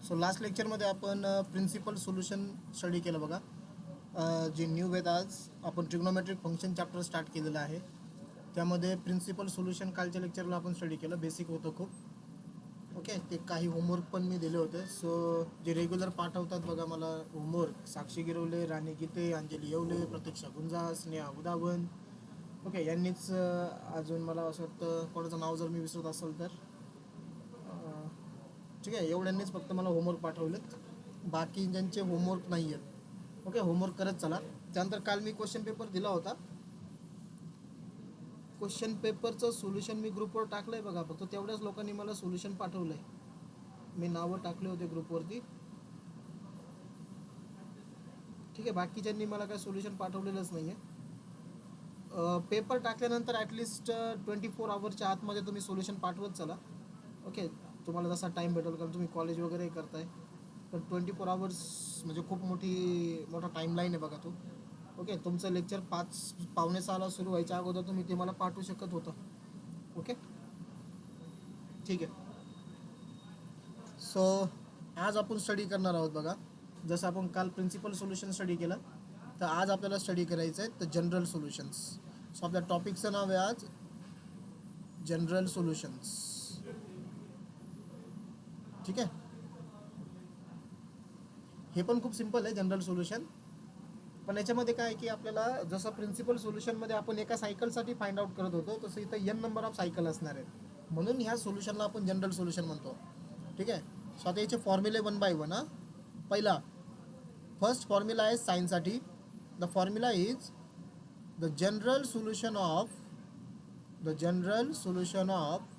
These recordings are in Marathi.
सो लास्ट लेक्चरमध्ये आपण प्रिन्सिपल सोल्युशन स्टडी केलं बघा. जे न्यू वेद आज आपण ट्रिग्नोमेट्रिक फंक्शन चॅप्टर स्टार्ट केलेलं आहे. त्यामध्ये प्रिन्सिपल सोल्युशन कालच्या लेक्चरला आपण स्टडी केलं. बेसिक होतं खूप. ओके, ते काही होमवर्क पण मी दिले होते. सो जे रेग्युलर पाठवतात बघा मला होमवर्क, साक्षी गिरवले, राणी गीते, अंजली येवले, प्रतीक्षा गुंजा, स्नेहा उदावन, ओके, यांनीच अजून मला असं वाटतं कोणाचं नाव जर मी विसरत असेल तर ठीक आहे, एवढ्यांनीच फक्त मला होमवर्क पाठवलेत. बाकी ज्यांचे होमवर्क नाही आहेत, ओके, होमवर्क करत चला. त्यानंतर काल मी क्वेश्चन पेपर दिला होता. क्वेश्चन पेपरचं सोल्युशन मी ग्रुपवर टाकलं आहे बघा. फक्त तेवढ्याच लोकांनी मला सोल्युशन पाठवलं आहे. मी नावं टाकले होते ग्रुपवरती. ठीक आहे, बाकीच्यांनी मला काय सोल्युशन पाठवलेलंच नाही आहे. पेपर टाकल्यानंतर ॲटलिस्ट 24 आवरच्या आतमध्ये तुम्ही सोल्युशन पाठवत चला. ओके, तुम्हाला जसा टाईम भेटेल, कारण तुम्ही कॉलेज वगैरे करताय. तर 24 आवर्स म्हणजे खूप मोठा टाईमलाईन आहे बघा तो. ओके, तुमचं लेक्चर 5:45 सुरू व्हायच्या अगोदर तुम्ही ते मला पाठवू शकत होतं. ओके, ठीक आहे. सो आज आपण स्टडी करणार आहोत बघा. जसं आपण काल प्रिन्सिपल सोल्युशन स्टडी केलं, तर आज आपल्याला स्टडी करायचं आहे तर जनरल सोल्युशन्स. सो आपल्या टॉपिकचं नाव आहे आज जनरल सोल्युशन्स. ठीक आहे, हे पण खूप सिम्पल आहे जनरल सोल्युशन. पण याच्यामध्ये काय आहे की आपल्याला जसं प्रिन्सिपल सोल्युशनमध्ये आपण एका सायकलसाठी फाइंड आउट करत होतो, तसं इथं n नंबर ऑफ सायकल असणार आहेत. म्हणून ह्या सोल्युशनला आपण जनरल सोल्युशन म्हणतो. ठीक आहे. सो आता याचे फॉर्म्युले 1 बाय 1. पहिला फर्स्ट फॉर्म्युला आहे साईनसाठी. The formula is the general solution of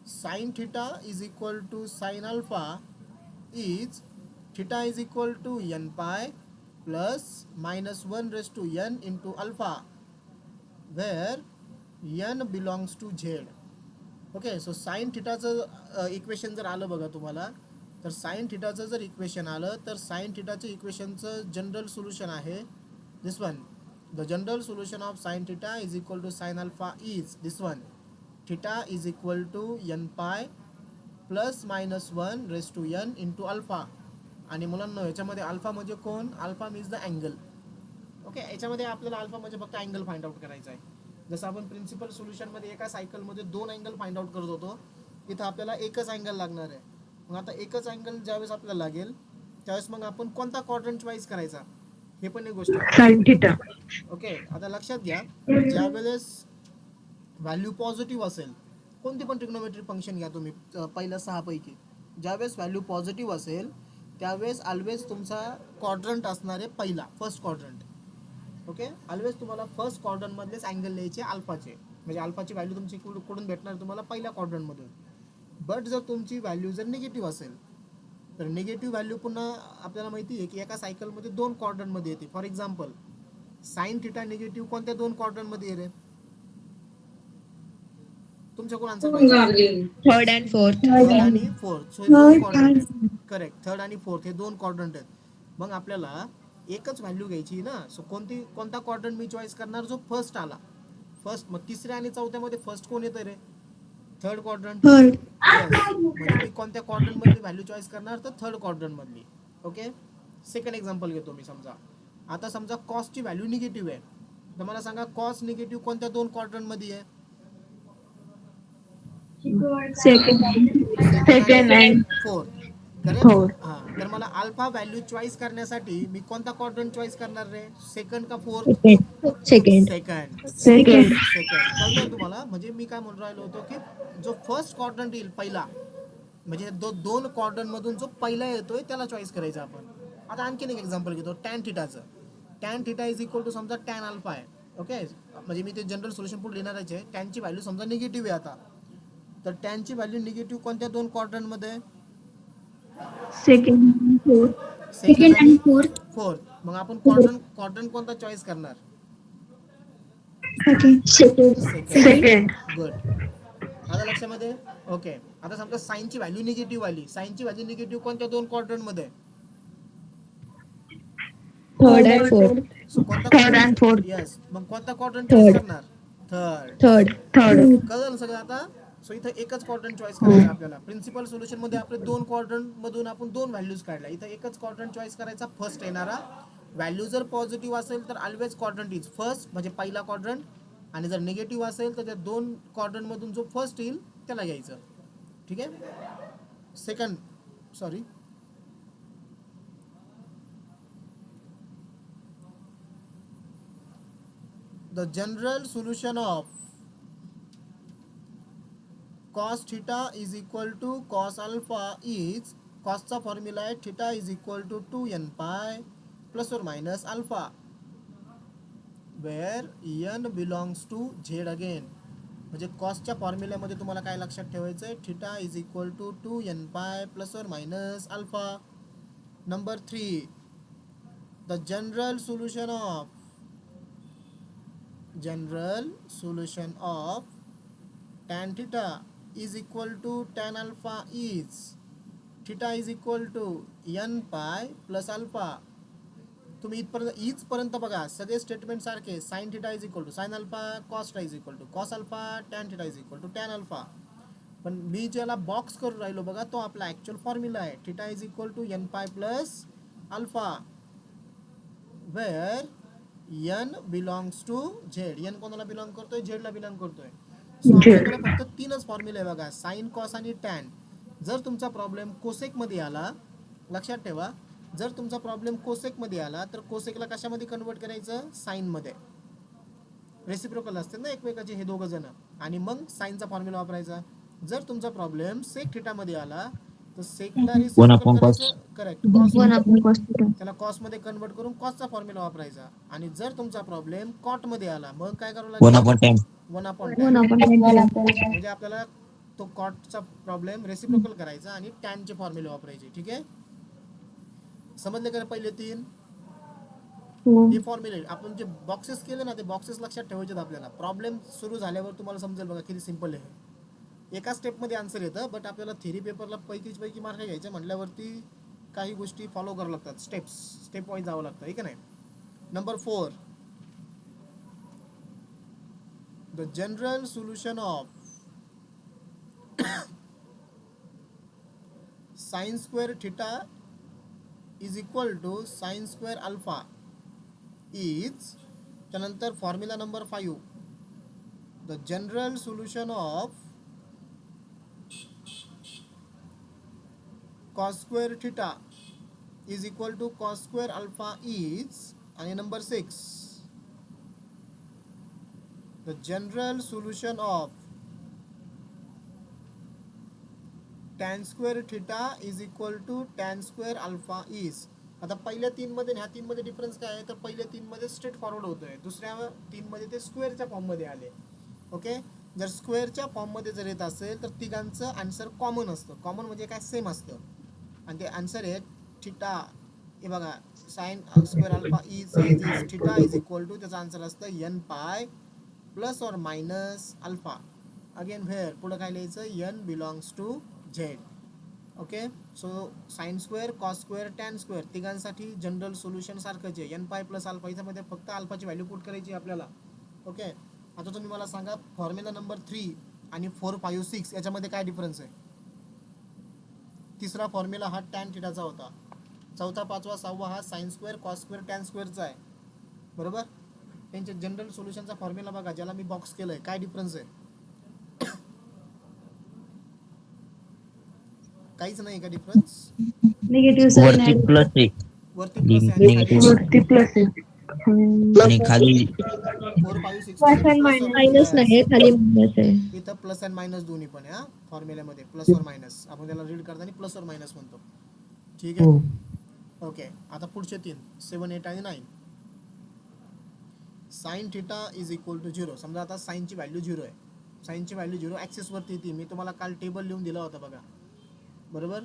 sine theta is equal to sine alpha is theta is equal to n pi plus minus 1 raised to n into alpha where n belongs to z. Okay, so sine थिटाचं इक्वेशन जर आलं बघा तुम्हाला, तर साइन थिटाचं जर इक्वेशन आलं तर साइन थिटाचं इक्वेशनचं जनरल सोल्युशन आहे this one. The general solution of sine theta is equal to sine alpha is this one. Theta is equal to n pi plus minus 1 raise to n into alpha. आणि मुलांना याच्यामध्ये अल्फा म्हणजे कोण? Alpha means the angle. Okay, याच्यामध्ये आपल्याला अल्फा म्हणजे फक्त अँगल फाइंड आउट करायचा आहे. जसं आपण प्रिन्सिपल सोल्युशनमध्ये एका सायकलमध्ये 2 अँगल फाइंड आउट करत होतो, इथं आपल्याला एकच अँगल लागणार आहे. मग आता एकच अँगल ज्यावेळेस आपल्याला लागेल त्यावेळेस मग आपण कोणता क्वाड्रंट चॉईस करायचा, हे पण एक गोष्ट आहे. Sine theta. ओके, आता लक्षात घ्या, ज्यावेळेस व्हॅल्यू पॉझिटिव्ह असेल, कोणती पण ट्रिग्नोमेट्रिक फंक्शन घ्या तुम्ही, पहिल्या 6 पैकी, ज्यावेळेस व्हॅल्यू पॉझिटिव्ह असेल त्यावेळेस ऑलवेज तुमचा क्वाड्रंट असणार आहे पहिला, फर्स्ट क्वाड्रंट. ओके, ऑलवेज तुम्हाला फर्स्ट क्वाड्रंटमधलेच अँगल लिहायचे अल्फाचे. म्हणजे अल्फाची व्हॅल्यू तुमची कुठून भेटणार तुम्हाला? पहिल्या क्वाड्रंटमधून. बट जर तुमची व्हॅल्यू जर निगेटिव्ह असेल तर निगेटिव्ह व्हॅल्यू पुन्हा आपल्याला माहिती आहे की एका सायकलमध्ये 2 क्वाड्रंटमध्ये येते. For example sine theta negative कोणत्या 2 क्वाड्रंटमध्ये येते? तुमच्याकडून आन्सर पाहिजे. Third and fourth. थर्ड आणि फोर्थ. सो हे 2 क्वाड्रंट आहेत. करेक्ट, थर्ड आणि फोर्थ हे 2 क्वाड्रंट आहेत. मग आपल्याला एकच व्हॅल्यू घ्यायची ना. सो कोणता क्वाड्रंट मी चॉईस करणार? जो फर्स्ट आला. फर्स्ट. मग तिसऱ्या आणि चौथ्यामध्ये फर्स्ट कोण येतं रे? Third quadrant. म्हणजे मी कोणत्या क्वाड्रंट मधली व्हॅल्यू चॉईस करणार? तर थर्ड क्वाड्रंट मधली. ओके, सेकंड एक्झाम्पल घेतो मी. आता समजा कॉसची व्हॅल्यू निगेटिव्ह आहे, तर मला सांगा कॉस निगेटिव्ह कोणत्या 2 क्वाड्रंट मध्ये आहे? Second and fourth. करेक्ट. हां, तर मला अल्फा व्हॅल्यू चॉईस करण्यासाठी मी कोणता क्वाड्रंट चॉईस करणार रे? सेकंड का फोर्थ? सेकंड. सेकंड. कळलं तुम्हाला? म्हणजे मी काय म्हणून राहिलो होतो की जो फर्स्ट क्वाड्रंट येईल पहिला, म्हणजे 2 क्वाड्रंट मधून जो पहिला येतोय त्याला चॉईस करायचा आपण. आता आणखीन एक एक्झाम्पल घेतो टॅन थिटाचं. Tan theta is equal to समजा टॅन अल्फा आहे. ओके, म्हणजे मी ते जनरल सोल्युशन पुढे लिहिणारच आहे. टॅनची व्हॅल्यू समजा निगेटिव्ह आहे. आता तर टॅनची व्हॅल्यू निगेटिव्ह कोणत्या 2 क्वाड्रंटमध्ये? सेकंड आणि फोर्थ. मग आपण क्वाड्रंट कोणता चॉईस करणार? सेकंड. गुड. आता लक्षामध्ये. ओके, आता समजा साईनची व्हॅल्यू निगेटिव्ह आली. साईनची व्हॅल्यू निगेटिव्ह कोणत्या 2 क्वाड्रंटमध्ये? Third and fourth. सो कोणता थर्ड अँड फोर्थ. यस, मग कोणता क्वाड्रंट चॉईस करणार? थर्ड. थर्ड. कळलं सगळं आता? सो इथं एकच क्वाड्रंट चॉईस करायचा आपल्याला. प्रिन्सिपल सोल्युशन मध्ये आपले दोन क्वाड्रंट मधून आपण दोन व्हॅल्यूज काढल्या. इथं एकच क्वाड्रंट चॉईस करायचा. फर्स्ट येणारा व्हॅल्यू जर पॉझिटिव्ह असेल तर ऑलवेज क्वाड्रंट इज फर्स्ट, म्हणजे पहिला क्वाड्रंट. आणि जर निगेटिव्ह असेल तर त्या दोन क्वाड्रंट मधून जो फर्स्ट येईल त्याला घ्यायचं. ठीक आहे. Second, sorry, the general solution of cos theta is equal to cos alpha is, cosचा फॉर्म्युला आहे theta is equal to 2n pi plus or minus alpha, where n belongs to z again. म्हणजे कॉसच्या फॉर्म्युल्यामध्ये तुम्हाला काय लक्षात ठेवायचं आहे, theta is equal to 2n pi plus or minus alpha. Number 3, the general solution of tan theta is equal to tan alpha is, theta is equal to n pi plus alpha. तुम्ही इथपर्यंत बघा, सगळे स्टेटमेंट सारखे. Sine theta is equal to sine alpha, cos theta is equal to cos alpha, tan theta is equal to tan alpha. पण मी ज्याला बॉक्स करून राहिलो बघा, तो आपला ॲक्च्युअल फॉर्म्युला आहे. Theta is equal to n pi plus alpha, where n belongs to Z. N कोणाला बिलॉंग करतोय, झेडला बिलॉंग करतोय. सो आपल्याकडे फक्त तीनच फॉर्म्युले आहे बघा, साइन, कॉस आणि टॅन. जर तुमचा प्रॉब्लेम कोसेकमध्ये आला, लक्षात ठेवा, जर तुमचा प्रॉब्लेम कोसेकमध्ये आला तर कोसेकला कशामध्ये कन्वर्ट करायचं, साईनमध्ये. रेसिप्रोकल असते ना एकमेकाचे हे दोघं जण, आणि मग साईनचा फॉर्म्युला वापरायचा. जर तुमचा प्रॉब्लेम सेक थिटामध्ये आला तर सेकला रेसिप्रोकल करायचं, करेक्ट, त्याला कॉसमध्ये कन्वर्ट करून कॉसचा फॉर्म्युला वापरायचा. आणि जर तुमचा प्रॉब्लेम कॉटमध्ये आला मग काय करावं लागेल, 1/10. म्हणजे आपल्याला तो कॉटचा प्रॉब्लेम रेसिप्रोकल करायचा आणि टॅनचे फॉर्म्युले वापरायचे. ठीक आहे, समजले का पहिले तीन? हे फॉर्म्युले आपण जे बॉक्सेस केले ना, ते बॉक्सेस लक्षात ठेवायचे आपल्याला. प्रॉब्लेम सुरू झाल्यावर तुम्हाला समजेल बघा किती सिंपल आहे. एका स्टेपमध्ये आन्सर येतं, बट आपल्याला थेरी पेपरला पैकी मार्क घ्यायचे म्हटल्यावरती काही गोष्टी फॉलो करावं लागतात. स्टेप वाईज जावं लागतं, ठीक आहे नाही. Number 4, the general solution of sine square theta is equal to sine square alpha is, त्यानंतर formula number 5, the general solution of cos square theta is equal to cos square alpha is, आणि number 6, the general solution of tan square theta is equal to tan square alpha is. आता पहिल्या तीनमध्ये ह्या तीनमध्ये डिफरन्स काय आहे, तर पहिल्या तीनमध्ये स्ट्रेट फॉरवर्ड होतोय, दुसऱ्या तीनमध्ये ते स्क्वेअरच्या फॉर्ममध्ये आले. ओके, जर स्क्वेअरच्या फॉर्ममध्ये जर येत असेल तर तिघांचं आन्सर कॉमन असतं. कॉमन म्हणजे काय, सेम असतं. आणि ते आन्सर आहे थिटा. हे बघा, sine square alpha is theta is equal to, त्याचा आन्सर असतं n pi plus or minus alpha. Again where पुढं काय लिहायचं, n belongs to Z. Okay, so sine square, cos square, tan square तिघांसाठी जनरल सोल्युशन सारखंच आहे, एन पाय प्लस अल्फा. याच्यामध्ये फक्त अल्फाची व्हॅल्यू पुट करायची आपल्याला. ओके, आता तुम्ही मला सांगा फॉर्म्युला नंबर 3 आणि 4, 5, 6 याच्यामध्ये काय डिफरन्स आहे. तिसरा फॉर्म्युला हा टॅन थिटाचा होता, चौथा, पाचवा, सहावा हा sine square, cos square, tan स्क्वेअरचा आहे. बरोबर, त्यांच्या जनरल सोल्युशनचा फॉर्म्युला बघा, ज्याला मी बॉक्स केलंय, काय डिफरन्स आहे, काहीच नाही का डिफरन्स. वरती प्लस आहे, वरती प्लस आहे आणि खाली 4, 5, 6 मायनस नाही, खाली मायनस आहे. इथं प्लस अँड मायनस दोन्ही पण आहे. फॉर्म्युल्यामध्ये प्लस और मायनस, आपण त्याला रीड करताना प्लस और मायनस म्हणतो. ठीक आहे, ओके. आता पुढचे 3, 7, 8 आणि 9. Sine theta is equal to 0. समजा आता साइनची व्हॅल्यू 0 आहे, साइनची व्हॅल्यू 0 ॲक्सेसवरती येते. मी तुम्हाला काल टेबल लिहून दिला होता बघा, बरोबर.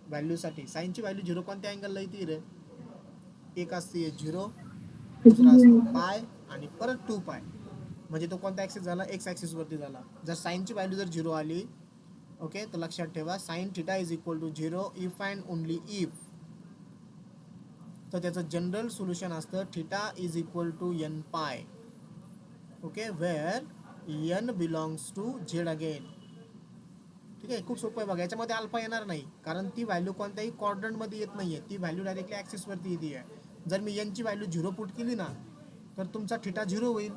व्हॅल्यूसाठी साइनची व्हॅल्यू 0 कोणत्या अँगलला येते रे, एक असते 0, दुसरा असतो पाय आणि परत 2 पाय. म्हणजे तो कोणता ॲक्सिस झाला, एक्स ॲक्सिसवरती झाला. जर साइनची व्हॅल्यू जर 0 आली, ओके, तर लक्षात ठेवा sine theta is equal to 0 if and only if. तर त्याचं जनरल सोल्युशन असतं theta is equal to n pi. Okay, where n belongs to Z again. ठीक आहे, खूप सोपं आहे बघा. याच्यामध्ये अल्फा येणार नाही कारण ती व्हॅल्यू कोणत्याही क्वाड्रंटमध्ये येत नाही आहे, ती व्हॅल्यू डायरेक्टली ॲक्सिसवरती येते आहे. जर मी यांची व्हॅल्यू 0 पुट केली ना तर तुमचा थिटा 0 होईल.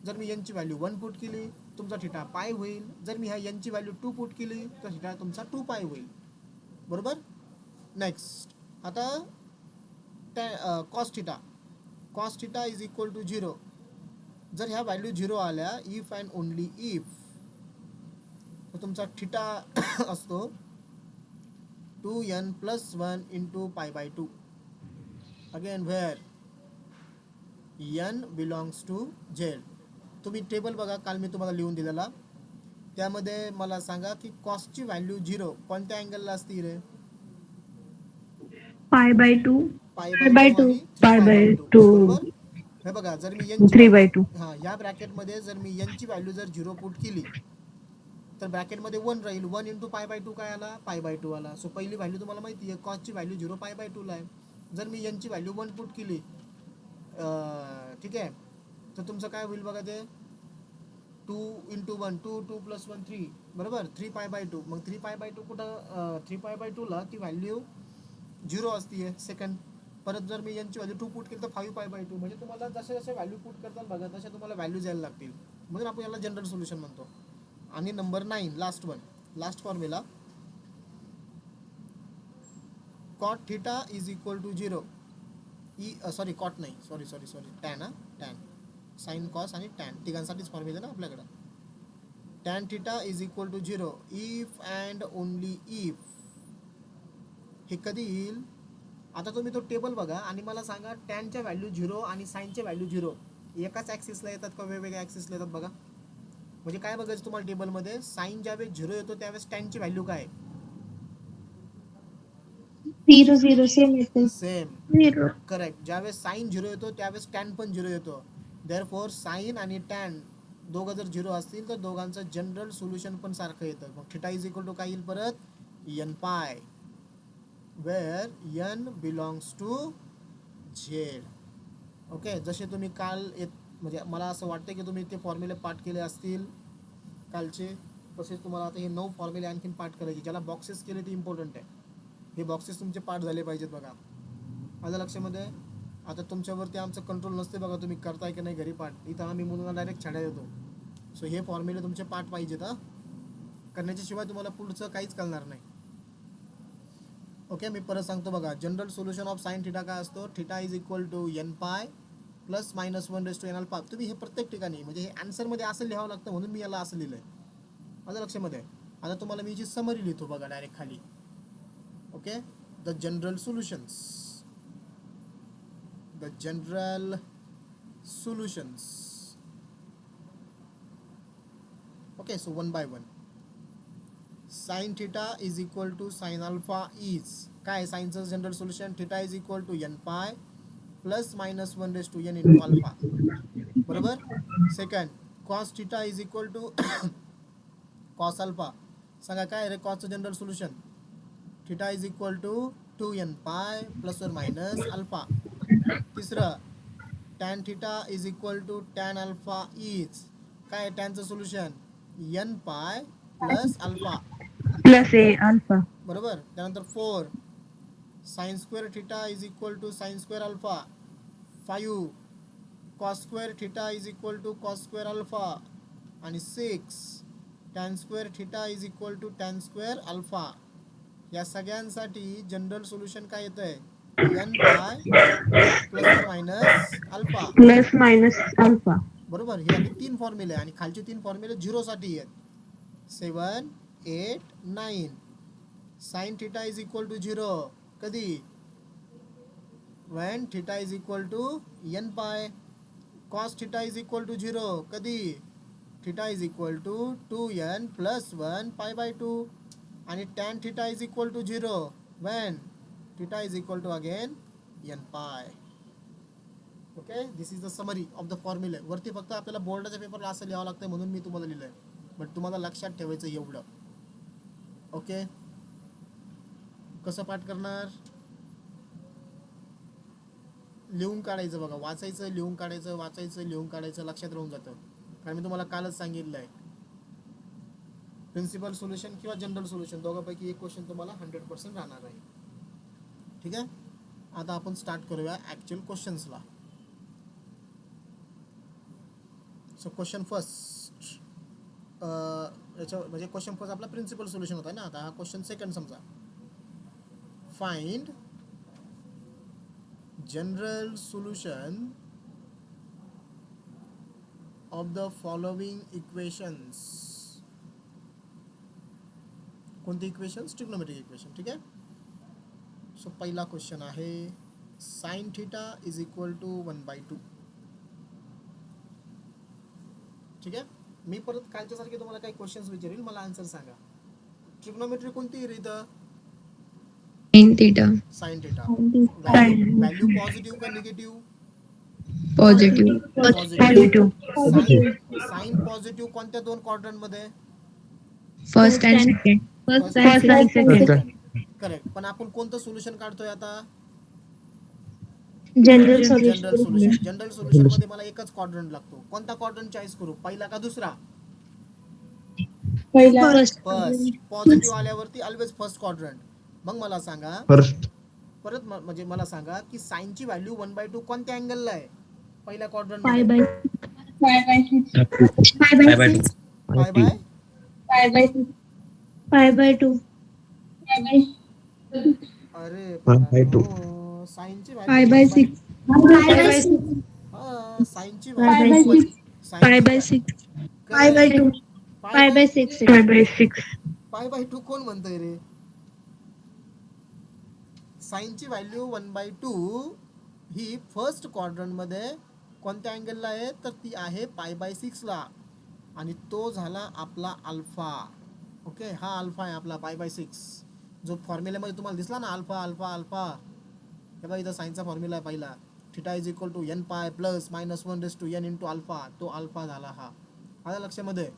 जर मी यांची व्हॅल्यू 1 पुट केली तुमचा थिटा पाय होईल. जर मी यांची व्हॅल्यू 2 पुट केली तर थिटा तुमचा 2 पाय होईल. बरोबर. नेक्स्ट आता cos theta is equal to 0. जर ह्या व्हॅल्यू 0 आल्या इफ अँड ओनली इफ तर तुमचा थिटा असतो 2n+1 into π/2. Again where n belongs to z. तुम्ही टेबल बघा काल मी तुम्हाला लिहून दिलेला, त्यामध्ये मला सांगा की कॉसची व्हॅल्यू 0 कोणत्या अँगलला असते रे? π/2. π/2 आणि 3π/2. π/2. बरोबर. हे बघा जर मी यांची 3/2. हां या ब्रॅकेटमध्ये जर मी यांची व्हॅल्यू जर 0 पुट केली तर ब्रॅकेटमध्ये 1 राहील. 1 इंटू π/2 काय आला? π/2 आला. सो पहिली व्हॅल्यू तुम्हाला माहिती आहे कॉसची व्हॅल्यू 0 π/2 ला आहे. जर मी यांची व्हॅल्यू 1 पुट केली ठीक आहे तर तुमचं काय होईल बघा ते 2 इंटू 1 2 2 + 1 3 बरोबर 3π/2. मग 3π/2 कुठं 3π/2 ला ती व्हॅल्यू 0 असते सेकंड. परत जर मी यांची व्हॅल्यू 2 पुट केली तर 5π/2. म्हणजे तुम्हाला जसे जसे व्हॅल्यू पुट करतात बघा तसे तुम्हाला व्हॅल्यू यायला लागतील. म्हणून आपण याला जनरल सोल्युशन म्हणतो. आणि number 9 last formula cot theta is equal to 0. Sorry cot नाही सॉरी टॅन साइन कॉस आणि टॅन तिघांसाठीच फॉर्म्युला ना आपल्याकडं. Tan theta is equal to 0 if and only if. हे कधी येईल? आता तुम्ही तो टेबल बघा आणि मला सांगा टॅनच्या व्हॅल्यू 0 आणि साईनच्या व्हॅल्यू 0 एकाच ॲक्सिसला येतात का वेगवेगळ्या ॲक्सिसला येतात बघा. म्हणजे काय बघायचं तुम्हाला टेबलमध्ये साईन ज्यावेळेस 0 येतो त्यावेळेस टॅनची व्हॅल्यू काय? 0 0 सेम येते. सेम. 0. करेक्ट. ज्यावेळेस साईन 0 येतो त्यावेळेस टॅन पण 0 येतो. देअरफॉर साईन आणि टॅन दोघं जर 0 असतील तर दोघांचं जनरल सोल्युशन पण सारखं येतं. मग थिटा इज इक्वल टू काय येईल परत n pi where n belongs to z. Okay. जसे तुम्ही काल म्हणजे मला असं वाटतं की तुम्ही ते फॉर्म्युले पाठ केले असतील कालचे, तसेच तुम्हाला आता हे 9 फॉर्म्युले आणखीन पाठ करायचे. ज्याला बॉक्सेस केले ते इम्पॉर्टंट आहे. हे बॉक्सेस तुमचे पाठ झाले पाहिजेत बघा. माझ्या लक्षामध्ये आता तुमच्यावरती आमचं कंट्रोल नसते बघा तुम्ही करताय की नाही घरी पाठ. इथं आम्ही मुलांना डायरेक्ट छाड्या देतो. सो हे फॉर्म्युले तुमचे पाठ पाहिजेत हां. करण्याच्याशिवाय तुम्हाला पुढचं काहीच कळणार नाही. ओके. मी परत सांगतो बघा. General solution of sine theta काय असतो? Theta is equal to n pi plus -1 alpha. तुम्ही हे प्रत्येक ठिकाणी म्हणजे हे आन्सरमध्ये असं लिहावं लागतं म्हणून मी याला असं लिहिलं आहे. माझ्या लक्षामध्ये आहे. आता तुम्हाला मी जी समरी लिहितो बघा डायरेक्ट खाली. Okay. The general solutions. Okay. So 1 by 1. Sine theta is equal to sine alpha is काय? साइनचं general solution theta is equal to n pi plus -1 into alpha. बरोबर. Second cos theta is equal to cos alpha. सांगा काय रे कॉसचं general solution? Theta is equal to 2n pi plus or minus alpha. तिसरं tan theta is equal to tan alpha is काय? टॅनचं solution n pi plus alpha plus a alpha. बरोबर. त्यानंतर 4 sine square theta is equal to sine square alpha. 5 cos square theta is equal to cos square alpha. आणि 6 tan square theta is equal to tan square alpha. या सगळ्यांसाठी जनरल सोल्युशन काय येतं आहे? n pi plus or minus alpha. Plus minus alpha. बरोबर. हे आपले 3 फॉर्म्युले आणि खालचे 3 फॉर्म्युले 0 साठी आहेत. 7 8 9. Sine theta is equal to 0 कधी? when theta is equal to n pi. Cos theta is equal to 0 कधी? Theta is equal to 2n plus 1 π/2. आणि tan theta is equal to 0 when theta is equal to again n pi. Okay. This is the summary of the फॉर्म्युले. वरती फक्त आपल्याला बोर्डाच्या पेपरला असं लिहावं लागतं म्हणून मी तुम्हाला लिहिलं आहे. बट तुम्हाला लक्षात ठेवायचं एवढं. ओके. कसं पाठ करणार? लिहून काढायचं बघा. वाचायचं लिहून काढायचं, वाचायचं लिहून काढायचं. लक्षात राहून जातं कारण मी तुम्हाला कालच सांगितलं आहे. प्रिन्सिपल सोल्युशन किंवा जनरल सोल्युशन दोघांपैकी एक क्वेश्चन तुम्हाला 100% राहणार आहे. ठीक आहे. आता आपण स्टार्ट करूया ॲक्च्युअल क्वेश्चन्सला. सो क्वेश्चन फर्स्ट याच्या म्हणजे क्वेश्चन फर्स्ट आपला प्रिन्सिपल सोल्युशन होता ना. आता हा क्वेश्चन सेकंड समजा. Find general solution of the following equations. कोणती इक्वेशन्स? Trigonometric equation. ठीक आहे. सो पहिला क्वेश्चन आहे sine theta is equal to 1/2. ठीक आहे. मी परत कालच्यासारखे तुम्हाला काही क्वेश्चन्स विचारेल, मला आन्सर सांगा. ट्रिग्नोमेट्री कोणती इथं? sin theta. Sine theta. Sin. Value positive का negative? Positive. Positive. Positive. Sine positive कोणत्या दोन क्वाड्रंट मध्ये? First and second. First and second. Correct. पण आपण कोणतं सोल्युशन काढतोय आता? General general solution. Solution. General solution मध्ये मला एकच क्वाड्रंट लागतो. कोणता क्वाड्रंट चॉईस करू? पहिला का दुसरा? First. फर्स्ट. पॉझिटिव्ह आल्यावरती ऑलवेज फर्स्ट क्वाड्रंट. मग मला सांगा परत म्हणजे मला सांगा की साइनची व्हॅल्यू 1/2 कोणत्या अँगलला आहे? पहिल्या क्वाड्रंट Pi मध्ये. by 2. अरे by 2. साइनची Pi by 6. साइनची Pi by value 6. Pi by 6. Pi by 2. Pi by 6. Pi by 6. Pi by 2 कोण म्हणतोय रे? साइनची व्हॅल्यू 1/2 ही फर्स्ट क्वाड्रंट मध्ये कोणत्या अँगलला आहे? तर ती आहे π/6 ला. आणि तो झाला आपला अल्फा. ओके. हा अल्फा आहे आपला π/6 जो फॉर्म्युल्यामध्ये तुम्हाला दिसला ना. Alpha alpha alpha. हे बघा इथं साइनचा फॉर्म्युला आहे पहिला. Theta is equal to n pi plus -1/n into alpha. तो अल्फा झाला हा. आला लक्षामध्ये?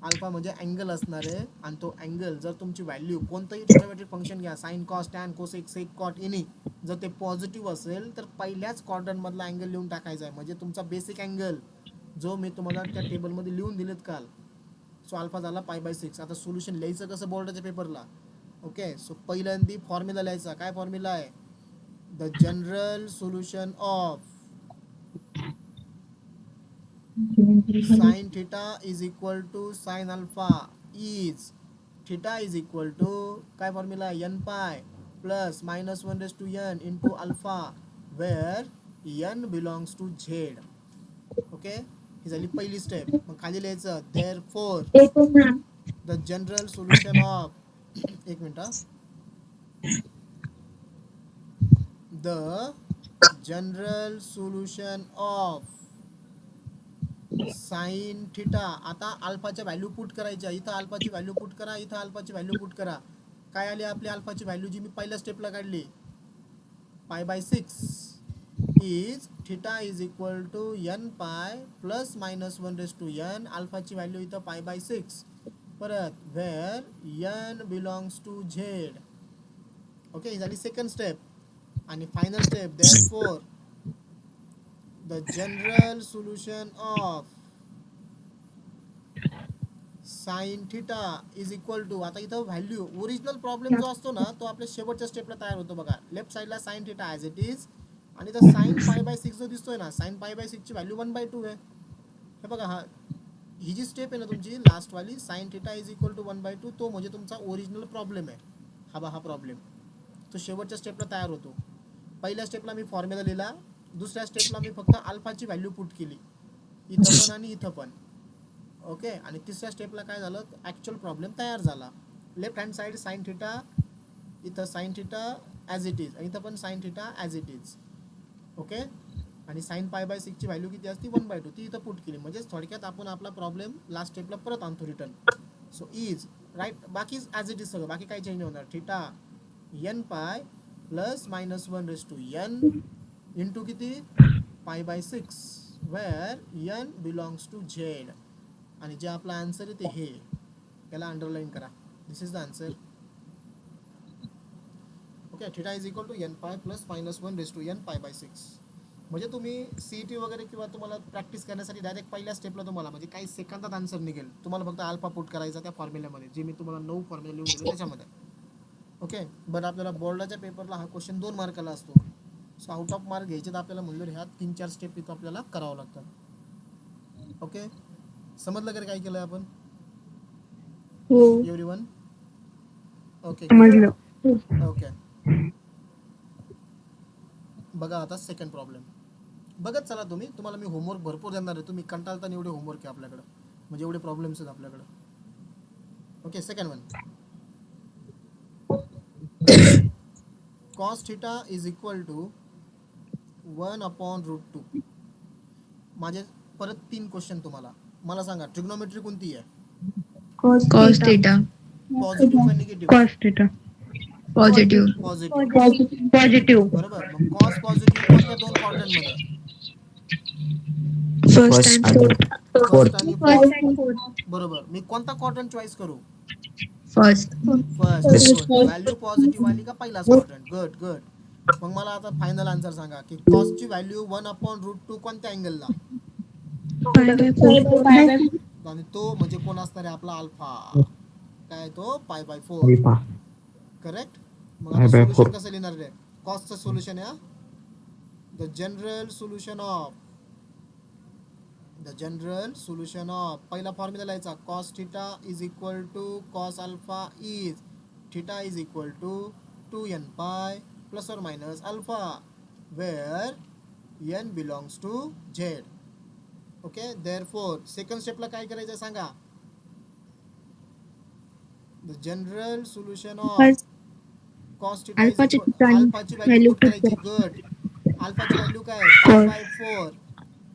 अल्फा म्हणजे अँगल असणार आहे. आणि तो अँगल जर तुमची व्हॅल्यू कोणतंही ट्रिग्नोमेट्रिक फंक्शन घ्या, sine cos tan cosec sec cot any, जर ते पॉझिटिव्ह असेल तर पहिल्याच क्वाड्रंट मधला अँगल लिहून टाकायचा आहे. म्हणजे तुमचा बेसिक अँगल जो मी तुम्हाला त्या टेबलमध्ये लिहून दिलेत काल. सो अल्फा झाला π/6. आता सोल्युशन लिहायचं कसं बोर्डाच्या पेपरला? ओके. सो पहिल्यांदा फॉर्म्युला लिहायचा. काय फॉर्म्युला आहे? The general solution of sin theta is equal to sin alpha is theta is equal to काय formula? n pi plus -1/n into alpha where n belongs to z. Okay. ही झाली पहिली स्टेप. मग खाली लिहायचं therefore the general solution of एक minute. The general solution of sine theta. आता अल्फाच्या व्हॅल्यू पुट करायच्या. इथं अल्फाची व्हॅल्यू पुट करा, इथं अल्फाची व्हॅल्यू पुट करा. काय आली आपली अल्फाची व्हॅल्यू जी मी पहिल्या स्टेपला काढली? π/6 is theta is equal to n pi plus -1/n. अल्फाची व्हॅल्यू इथं π/6. परत where n belongs to z. Okay. ही झाली सेकंड स्टेप. आणि final step therefore the general solution of sine theta is equal to. आता इथं व्हॅल्यू ओरिजिनल प्रॉब्लेम जो असतो ना तो आपल्या शेवटच्या स्टेपला तयार होतो. बघा लेफ्ट साईडला sign theta as it is. आणि इथं साइन π/6 जो दिसतोय ना, साइन π/6 ची व्हॅल्यू 1/2 आहे. हे बघा हा ही जी स्टेप आहे ना तुमची लास्टवाली sine theta is equal to 1/2 तो म्हणजे तुमचा ओरिजिनल प्रॉब्लेम आहे. हा प्रॉब्लेम तो शेवटच्या स्टेपला तयार होतो. पहिल्या स्टेपला मी फॉर्म्युला लिहिला. दुसऱ्या स्टेपला मी फक्त अल्फाची व्हॅल्यू पुट केली इथं पण आणि इथं पण. ओके. आणि तिसऱ्या स्टेपला काय झालं? ॲक्च्युअल प्रॉब्लेम तयार झाला. Left hand side sine theta, इथं sine theta as it is, आणि इथं पण sine theta as it is. Okay. आणि साइन π/6 ची व्हॅल्यू किती असते? 1/2. ती इथं पुट केली. म्हणजे थोडक्यात आपण आपला प्रॉब्लेम लास्ट स्टेपला परत आणतो रिटर्न. So is right. बाकी ॲज इट इज सगळं, बाकी काही चेंज नाही होणार. Theta n pi plus -1/n into किती? π/6 where n belongs to z. आणि जे आपला आन्सर आहे ते हे. याला अंडरलाईन करा. This is the answer. Okay. Theta is equal to n pi plus -1/n π/6. म्हणजे तुम्ही CET वगैरे किंवा तुम्हाला प्रॅक्टिस करण्यासाठी डायरेक्ट पहिल्या स्टेपला तुम्हाला म्हणजे काही सेकंदात आन्सर निघेल. तुम्हाला फक्त अल्फा पुट करायचा त्या फॉर्म्युल्यामध्ये, जे मी तुम्हाला 9 फॉर्म्युला लिहून दिले त्याच्यामध्ये. ओके, बट आपल्याला बोर्डाच्या पेपरला हा क्वेश्चन 2 मार्काला असतो. सो आउट ऑफ मार्क घ्यायचे तर आपल्याला म्हणलं ह्या 3-4 स्टेप इथं आपल्याला करावं लागतात. ओके, समजलं का काय केलं आपण हो एव्हरीवन? ओके, समजलं. ओके. बघा आता सेकंड प्रॉब्लेम बघत चला तुम्ही. तुम्हाला मी होमवर्क भरपूर देणार आहे. तुम्ही कंटाळताना एवढे होमवर्क आहे आपल्याकडं, म्हणजे एवढे प्रॉब्लेम्स आहेत आपल्याकडं. Okay, second one. cos theta is equal to 1/√2. माझे परत 3 क्वेश्चन तुम्हाला. मला सांगा ट्रिग्नोमेट्री कोणती आहे? Cos theta. पॉझिटिव्ह का negative? Cos theta. Positive. Positive. बरोबर. मग कॉस पॉझिटिव्ह कोणत्या 2 क्वाड्रंट मध्ये? फर्स्ट आणि फर्स्ट फोर्थ. आणि First फोर्थ. and fourth. बरोबर. मी कोणता क्वाड्रंट चॉईस करू? First. First. Very good. Value positive आली का पहिलाच क्वाड्रंट? Good good. मग मला आता फायनल आन्सर सांगा की कॉसची व्हॅल्यू 1/√2 कोणत्या अँगलला? 5/4. आणि तो म्हणजे कोण असणार आहे आपला अल्फा. काय तो? π/4. करेक्ट. मग आता सोल्युशन कसं लिहिणार रे? कॉसचं सोल्युशन आहे. द जनरल सोल्युशन ऑफ पहिला फॉर्म्युला लिहायचा. Cos theta is equal to cos alpha is theta is equal to 2n pi plus or minus alpha where n belongs to Z. Okay, therefore second स्टेपला काय करायचं सांगा. The general solution of cos theta is equal अल्फाची व्हॅल्यू पुट करायची. गुड. अल्फाची व्हॅल्यू काय? 5/4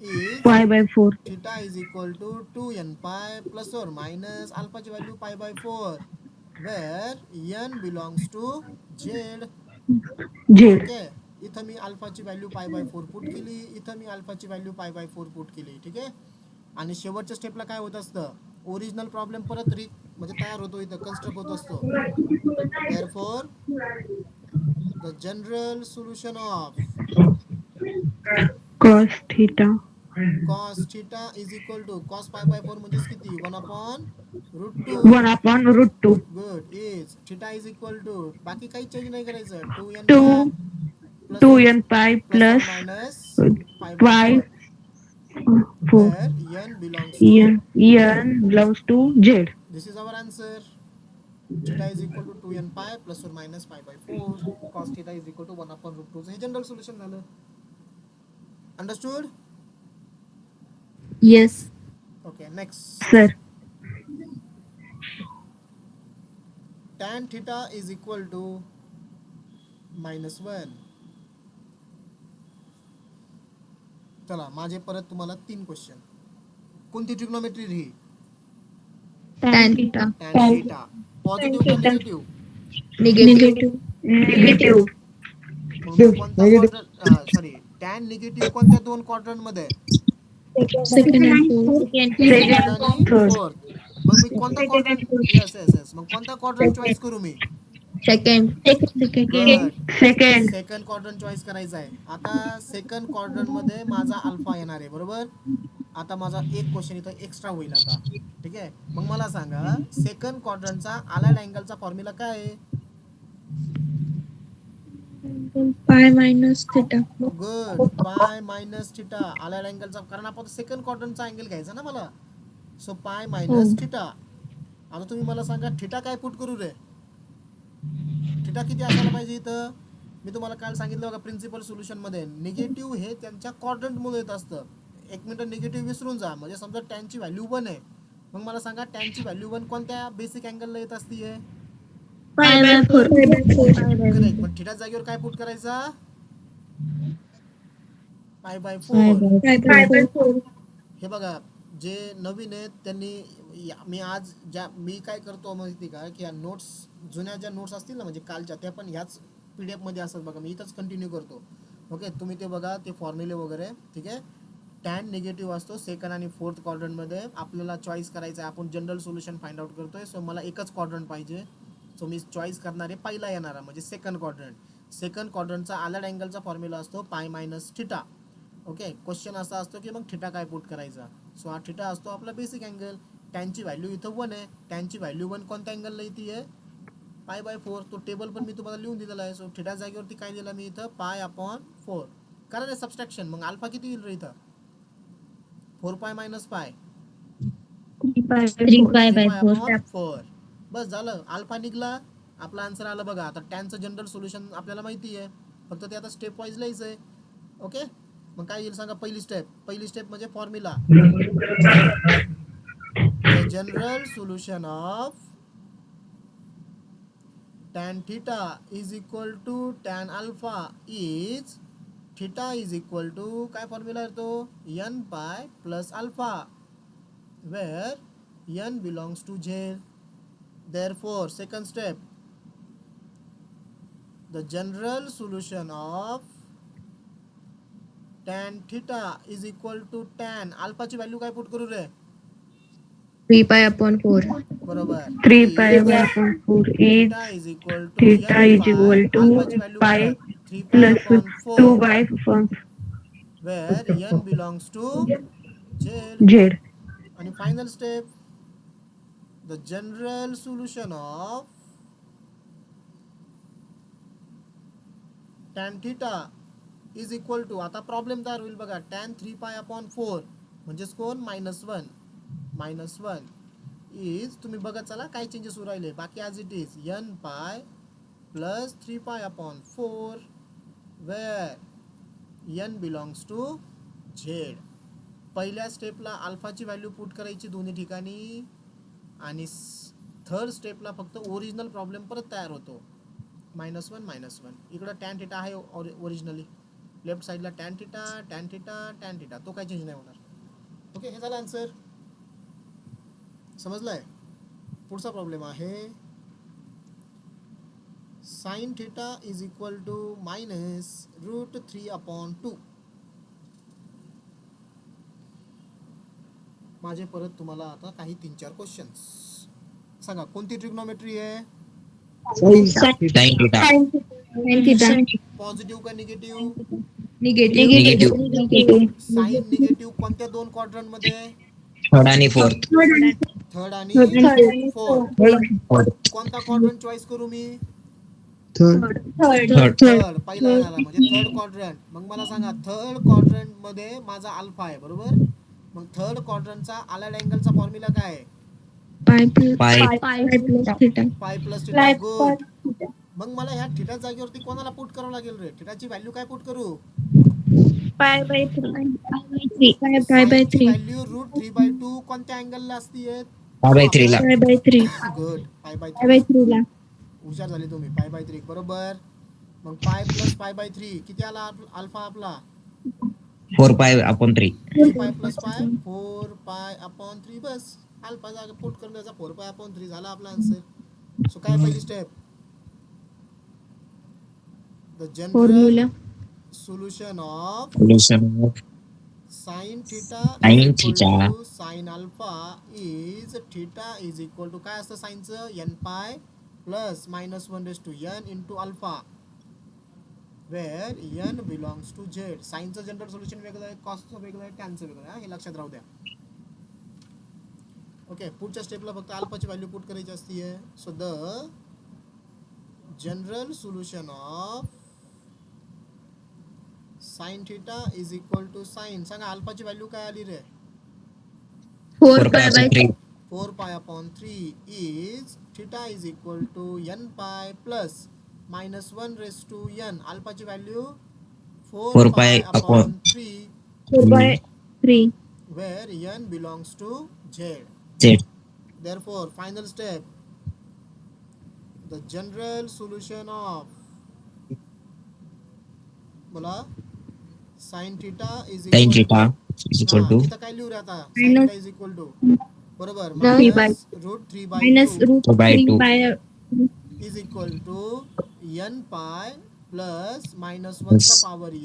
is 5/4. Theta is equal to 2n pi plus or minus अल्फाची value 5/4 where n belongs to Z. Z. Okay, इथं मी अल्फाची व्हॅल्यू 5/4 पुट केली, इथं मी अल्फाची व्हॅल्यू 5/4 पुट केली. ठीक आहे. आणि शेवटच्या स्टेपला काय होत असतं? ओरिजिनल प्रॉब्लेम परत म्हणजे तयार होतो, इथं कन्स्ट्रक्ट होत असतो. Therefore the general solution of Cos theta. cos theta is equal to cos π/4 म्हणजेच किती? 1/√2. 1/√2. Good. Is theta is equal to बाकी काही चेंज नाही करायचं. 2n 2 पाय2n pi प्लस और plus minus 5 π/4 4. where n belongs to N belongs to Z. this is our answer. Theta is equal to 2n pi plus or minus π/4. Cos theta is equal to 1/√2. हे जनरल सोल्युशन झालं. Understood? Yes. Okay, next. Sir. tan theta is equal to -1. चला माझे परत तुम्हाला 3 क्वेश्चन. कोणती ट्रिग्नोमेट्री ही? Tan theta. tan theta. Positive का निगेटिव्ह? निगेटिव्ह. Negative. मग कोणता क्वाड्रंट सॉरी tan निगेटिव्ह कोणत्या 2 क्वाड्रंट मध्ये? Second and fourth. सेकंड आणि Third. फोर्थ. मग मी कोणता क्वाड्रंट येस मग कोणता क्वाड्रंट चॉईस करू मी? Second. Good. Second. Second quadrant choice करायचा आहे. आता सेकंड क्वाड्रंट मध्ये माझा अल्फा येणार आहे. बरोबर. आता माझा एक क्वेश्चन इथं एक्स्ट्रा होईल आता. ठीक आहे. मग मला सांगा सेकंड क्वाड्रंटचा अलाइड अँगलचा फॉर्म्युला काय आहे? Pi minus theta. Good. Pi minus theta allied अँगलचा, कारण आपण सेकंड क्वाड्रंटचा अँगल घ्यायचा ना मला. सो पाय मायनस थिटा. आता तुम्ही मला सांगा थिटा काय पुट करू रे? थिटा किती असायला पाहिजे इथं? मी तुम्हाला काल सांगितलं बघा प्रिन्सिपल सोल्युशन मध्ये निगेटिव्ह हे त्यांच्या क्वाड्रंट मुळे येत असतं. एक मिनिट निगेटिव्ह विसरून जा. म्हणजे समजा टॅनची व्हॅल्यू 1 आहे. मग मला सांगा टॅनची व्हॅल्यू 1 कोणत्या बेसिक अँगलला येत असते? 5/4. करेक्ट. मग थिटा जागेवर काय पुट करायचा? π/4. 5/4. हे बघा जे नवीन आहेत त्यांनी मी काय करतो माहिती का की या नोट्स जुन्या ज्या नोट्स असतील ना म्हणजे कालच्या त्या पण ह्याच PDF मध्ये असतात बघा. मी इथंच कंटिन्यू करतो. ओके, तुम्ही ते बघा ते फॉर्म्युले वगैरे. ठीक आहे. टॅन निगेटिव्ह असतो सेकंड आणि फोर्थ क्वाड्रंटमध्ये. आपल्याला चॉईस करायचं आहे. आपण जनरल सोल्युशन फाइंड आउट करतोय. सो मला एकच क्वाड्रंट पाहिजे. सो मी चॉईस करणार आहे पहिला येणारा म्हणजे सेकंड क्वाड्रंट. सेकंड क्वाड्रंटचा अलाइड अँगलचा फॉर्म्युला असतो pi minus theta. Okay, question असा असतो की मग थिटा काय पुट करायचा. सो हा थिटा असतो आपला बेसिक अँगल. टॅनची व्हॅल्यू इथं 1 आहे. टॅनची व्हॅल्यू 1 कोणत्या अँगलला येते आहे? π/4. तो टेबल पण मी तुम्हाला लिहून दिलेला आहे. सो थिटा जागेवरती काय दिला मी इथं π/4. करा रे सबस्ट्रॅक्शन. मग अल्फा किती येईल रे इथं? 4π - π 3π/4. बस झालं, अल्फा निघला, आपला आन्सर आला. बघा आता टॅनचं जनरल सोल्युशन आपल्याला माहिती आहे, फक्त ते आता स्टेप वाईज लिहायचं आहे. ओके, मग काय येईल सांगा. पहिली स्टेप म्हणजे formula. The general solution of tan theta is equal to tan alpha is theta is equal to काय फॉर्म्युला आहे तो? n pi plus alpha, where n belongs to z. Therefore, second step, the general solution of tan theta is equal to tan alpha ची व्हॅल्यू काय पुट करू रे? 3π/4. बरोबर. 3π/4 is theta is equal to theta n is pi. equal to alpha ची व्हॅल्यू काय pi आहे? 3 pi plus upon 4, 2/4 where n belongs to z. z. आणि final step, the general solution of tan theta is equal to, आता प्रॉब्लेम तयार होईल बघा. tan 3π/4 म्हणजेच कोण? -1 इज, तुम्ही बघत चला काय चेंजेस होऊ राहिले, बाकी as it is n pi plus 3π/4 where n belongs to z. पहिल्या स्टेपला अल्फाची व्हॅल्यू पुट करायची दोन्ही ठिकाणी, आणि थर्ड स्टेपला फक्त ओरिजिनल प्रॉब्लेम परत तयार होतो. -1 इकडं टॅन थिटा आहे ओरिजिनली, लेफ्ट साईडला टॅन थिटा तो काय चेंज नाही होणार. ओके, हे झालं आन्सर. समजलंय? पुढचा प्रॉब्लेम आहे sin theta is equal to -√3/2. माझे परत तुम्हाला आता काही 3-4 क्वेश्चन्स. सांगा कोणती ट्रिग्नोमेट्री आहे? पॉझिटिव्ह का निगेटिव्ह? निगेटिव्ह. साइन निगेटिव्ह कोणत्या दोन क्वाड्रंट मध्ये? थर्ड आणि फोर्थ. थर्ड आणि फोर्थ. कोणता क्वाड्रंट चॉईस करू मी? थर्ड. पहिला येणारा म्हणजे थर्ड क्वाड्रंट. मग मला सांगा, थर्ड क्वाड्रंट मध्ये माझा अल्फा आहे, बरोबर. मग थर्ड क्वाड्रंटचा अलाइड अँगलचा फॉर्म्युला काय आहे? पाय प्लस थिटा. गुड. मग मला ह्या थिटा जागेवरती कोणाला पुट करावं लागेल रे? थिटाची व्हॅल्यू काय पुट करू? π/3 साइनची व्हॅल्यू √3/2 कोणत्या अँगलला असते? π/3 ला. गुड. π/3 ला. हुशार झाले तुम्ही. π/3 बरोबर. मग पाय प्लस π/3 किती आला अल्फा आपला? 4π/3. 3π + π 4π/3. बस अल्फा जागा पुट करून द्यायचा, 4π/3 झाला आपला आन्सर. सो काय पहिली step, the general solution of sin theta is equal to sin alpha is theta is equal to काय असतं साइनचं? n pi plus -1/n into alpha, where n belongs to z. साइनचं जनरल सोल्युशन वेगळं आहे, कॉसचं वेगळं आहे, टॅनचं वेगळं आहे. हे लक्षात राहू द्या. ओके, पुढच्या स्टेपला फक्त अल्फाची व्हॅल्यू पुट करायची असते. So the general solution of sin theta is equal to sin, सांगा अल्फाची व्हॅल्यू काय आली रे? 4π/3. 4π/3 is theta is equal to n pi plus -1/n. अल्फाची value 4π/3 where n belongs to z. Therefore, final step, the general solution of बोला sin theta is Sin equal theta is equal to इथं काय लिहू रे आता? sin theta is equal to, बरोबर, √3/2 is equal to n pi plus -1 चा पॉवर n.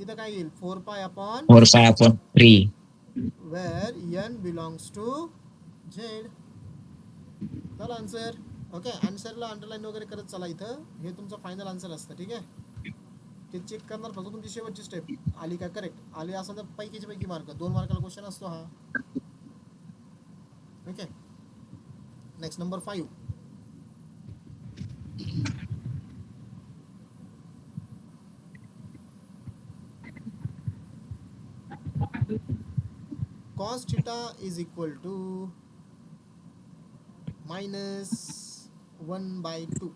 इथं काय येईल? 4π/3 where n belongs to z. चला आन्सर. ओके, आन्सरला अंडरलाईन वगैरे करत चला. इथं हे तुमचं फायनल आन्सर असतं. ठीक आहे. ते चेक करणार फक्त तुमची शेवटची स्टेप आली का करेक्ट आली असं तर पैकीच्या पैकी मार्क 2 मार्काला क्वेश्चन असतो हा. Okay next number 5. cos theta is equal to -1/2.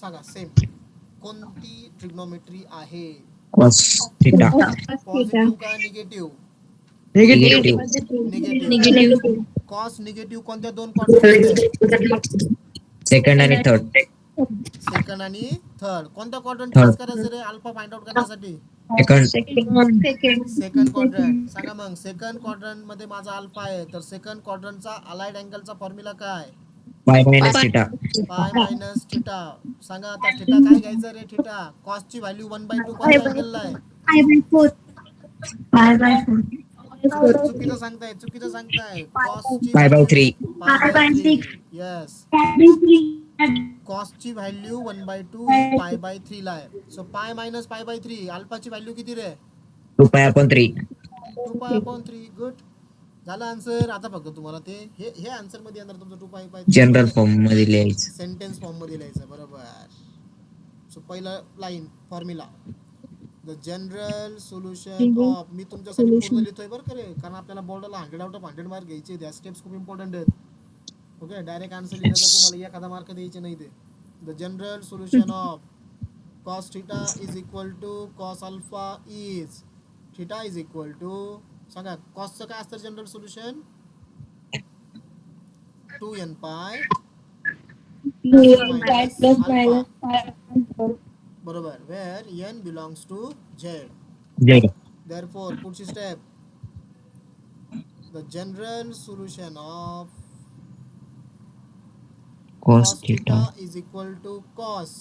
सांगा सेम कोणती ट्रिग्नोमेट्री आहे? cos theta पॉझिटिव्ह का negative? negative negative. Cos negative कोणत्या दोन क्वाड्रंट मध्ये? second आणि third सेकंड आणि थर्ड. कोणत्या क्वाड्रंट Third. चूज करायचं रे अल्फा फाइंड आउट करण्यासाठी? second second quadrant. सांगा मग सेकंड क्वाड्रंट मध्ये माझा अल्फा आहे तर सेकंड क्वाड्रंटचा अलाइड अँगलचा फॉर्म्युला काय? pi minus theta पाय मायनस थिटा. सांगा आता थिटा काय घ्यायचं रे? थिटा कॉसची व्हॅल्यू 1/2 कोणत्या अँगलला आहे? चुकीचं सांगताय कॉसची pi by 3 यस कॉसची व्हॅल्यू 1/2 पाय बाय 3 ला आहे. So pi minus pi by 3 अल्फाची value किती रे? 2 pi upon 3 2 pi upon 3. Good झालं आन्सर. आता फक्त तुम्हाला ते हे आन्सर मध्ये येणार तुमचं 2 पाय बाय जनरल फॉर्म मध्ये लिहायचं. सेंटेन्स फॉर्म मध्ये लिहायचं बरोबर. सो पहिलं line formula the general solution of. मी तुमच्यासाठी पूर्ण लिहितोय बरं का रे कारण आपल्याला बोर्डाला 100 आउट ऑफ 100 मार्क घ्यायचे. त्या स्टेप्स खूप इम्पॉर्टंट आहेत. ओके डायरेक्ट आन्सर लिहिलं तर तुम्हाला एखादा मार्क द्यायचे नाही ते. The general solution of cos theta is equal to cos alpha is theta is equal to सांगा cosचं काय असतं general solution? 2n pi plus alpha. बरोबर where n belongs to z. z Therefore पुढची step the general solution of cos theta is equal to cos.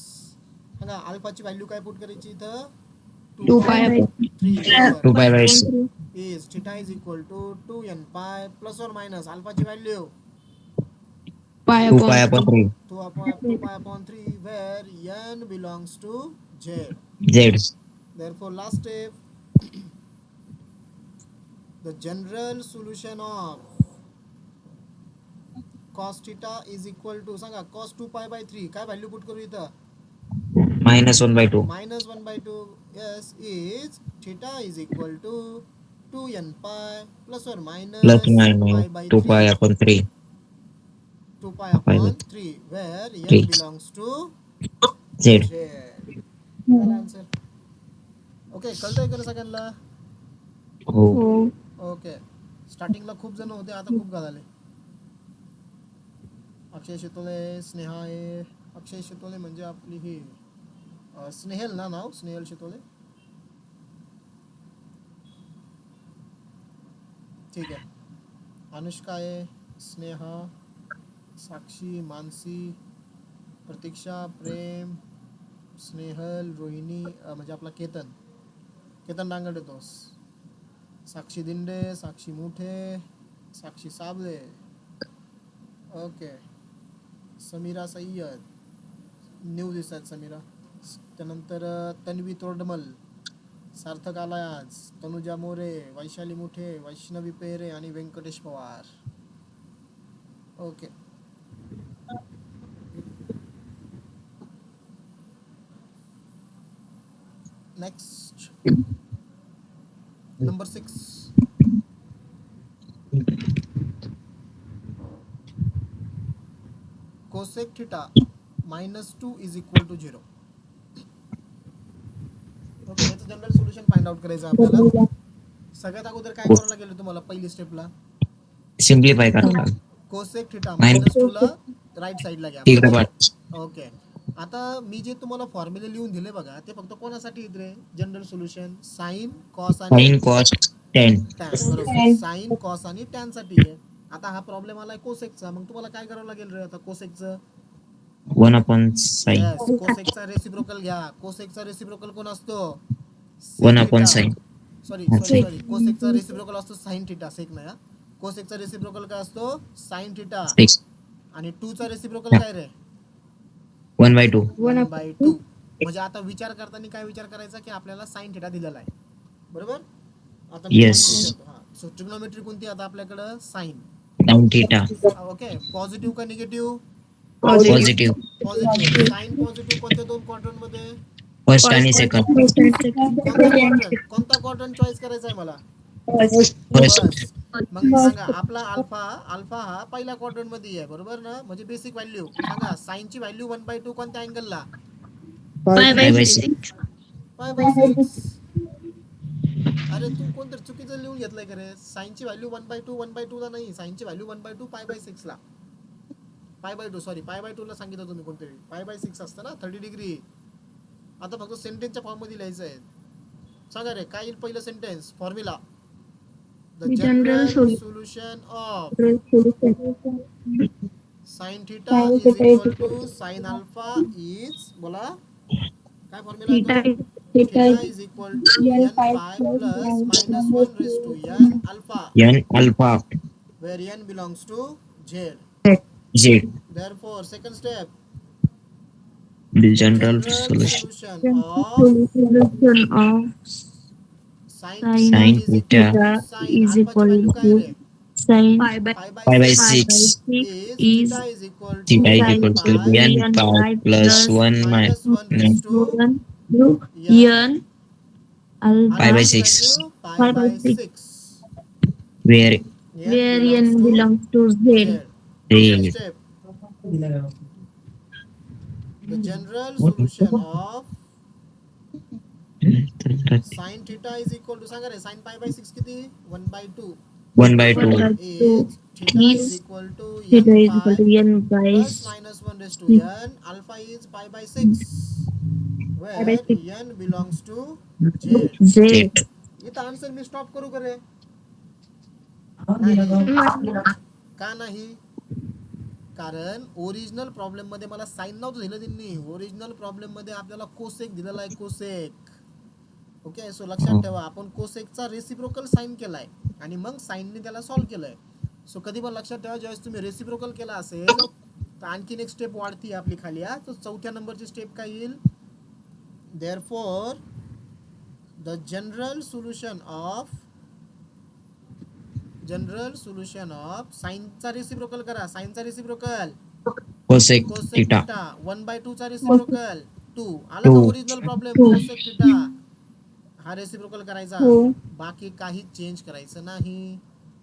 सांगा अल्फाची व्हॅल्यू काय पुट करायची इथं? 2 pi by 3 2 pi by is theta is equal to 2n pi plus or minus अल्फाची value 2 pi upon 3 2 pi upon 3 where n belongs to z. z Therefore last step the general solution of cos theta is equal to सांगा cos 2 pi by 3 काय व्हॅल्यू पुट करू इथं? -1/2 -1/2 yes is theta is equal to 2n pi plus or minus plus minus pi by 2 pi 3 upon 3 2 pi upon 3 where n 3 belongs to z z. Answer okay कळतंय का सगळ्यांना? हो ओके स्टार्टिंगला खूप जण होते आता खूप झाले. अक्षय शितोले स्नेहा आहे. अक्षय शितोले म्हणजे आपली ही स्नेहल ना नाव स्नेहल शितोले. ठीक आहे अनुष्का आहे स्नेहा साक्षी मानसी प्रतीक्षा प्रेम स्नेहल रोहिणी म्हणजे आपला केतन डांगड येतोस. साक्षी दिंडे साक्षी मुठे साक्षी साबळे. ओके समीरा सय्यद न्यू दिसतात समीरा. त्यानंतर तन्वी तोरडमल सार्थक आलाय आज. तनुजा मोरे वैशाली मुठे वैष्णवी पेरे आणि Venkatesh Pawar. Okay next number 6. cosec theta -2 is equal to 0. Okay याचं जनरल सोल्युशन फाइंड आउट करायचं आपल्याला. सगळ्यात अगोदर काय करायला लागेल तुम्हाला पहिली स्टेपला? सिम्प्लिफाय करा cosec theta -2 ला राईट साइडला घ्या. ठीक आहे ओके आता मी जे तुम्हाला फॉर्म्युले लिहून दिले बघा ते फक्त कोणासाठी आहेत रे? जनरल सोल्युशन साइन कॉस आणि sin cos tan टॅन. बरोबर साइन कॉस आणि टॅन साठी आहे. आता हा प्रॉब्लेम आलाय कोसेकचा. मग तुम्हाला काय करावं लागेल रे आता कोसेकचं? 1 upon sin कोसेकचा रेसिप्रोकल घ्या. कोसेकचा रेसिप्रोकल कोण असतो? 1 upon sin सॉरी कोसेकचा रेसिप्रोकल असतो साइन थिटा. सेक नाही. कोसेकचा रेसिप्रोकल काय असतो? Sine theta. 6 आणि 2 चा रेसिप्रोकल काय रे? 1/2 1/2. म्हणजे आता विचार करताना काय विचार करायचा की आपल्याला साइन थिटा दिलेला आहे, बरोबर. आता मी Yes. तुम्हाला विचारतो, हा, सो ट्रिग्नोमेट्री कोणती आता आपल्याकडं sine. Tan theta. Okay, positive का negative? Positive. Positive. Sine positive कोणत्या दोन क्वाड्रंट मध्ये? First आणि second. First and second. कोणता क्वाड्रंट चॉईस करायचा आहे मला? First. फर्स्ट. मग सांगा आपला अल्फा हा पहिल्या क्वाड्रंट मध्ये आहे, बरोबर ना. म्हणजे बेसिक व्हॅल्यू सांगा, साइनची व्हॅल्यू 1/2 कोणत्या अँगलला? Pi by 5/6. 6. π/6. अरे तू कोणतरी चुकीचं लिहून घेतलंय का रे? साइनची व्हॅल्यू 1/2 ला नाही, साइनची व्हॅल्यू 1/2 π/6 ला. π/2 सॉरी, π/2 ला सांगितलं तुम्ही कोणतरी. π/6 असतं ना 30 डिग्री. आता फक्त सेंटेन्सच्या फॉर्म मध्ये लिहायचं आहे. सांगा रे, काय येईल पहिलं sentence? Formula. The general solution of sine theta is equal to sine alpha is, बोला काय फॉर्म्युला आहे तो? Theta is equal to n pi plus -1 raise to n alpha, N alpha. where n belongs to z. Z. Therefore, second step, The the general general solution. solution of Solution of sin sin theta Sin is equal to theta sin is alpha ची equal व्हॅल्यू काय to ray? sin pi by 6 5/6. is is theta is equal to Theta is n equal to pi N pi plus 1 minus 1 raised to 1 to n. n alpha 5/6. Value pi Pi by by 6. 6, Where where n n belongs to z. z. Second Z. step, the general solution of sin theta is equal to, सांगा रे, sin pi by 6 किती? 1/2 1/2. is theta is is equal to theta n is equal to pi n by plus -1 raised to n. Alpha is pi by 6, where n belongs to z. z. Z. इथं आन्सर मी स्टॉप करू का रे? नाही. का नाही? कारण ओरिजिनल प्रॉब्लेम मध्ये मला साइन नव्हतं दिलं त्यांनी. ओरिजिनल प्रॉब्लेम मध्ये आपल्याला कोसेक दिलेला आहे, कोसेक. ओके, सो लक्षात ठेवा, आपण कोसेकचा रेसिप्रोकल साइन केलाय आणि मग साइनने त्याला सॉल्व्ह केलंय. सो कधी पण लक्षात ठेवा, ज्यावेळेस तुम्ही रेसिप्रोकल केला असेल तर आणखीन एक स्टेप वाढती आपली खाली. तो चौथ्या नंबरची स्टेप काय येईल? Therefore the general solution of साइनचा रेसिप्रोकल करा. साइनचा reciprocal Cosec cosec theta. Theta 1/2 चा रेसिप्रोकल 2. आला का 2. Original problem? कोसेक थीटा हा रेसिप्रोकल करायचा, बाकी काही चेंज करायचं नाही.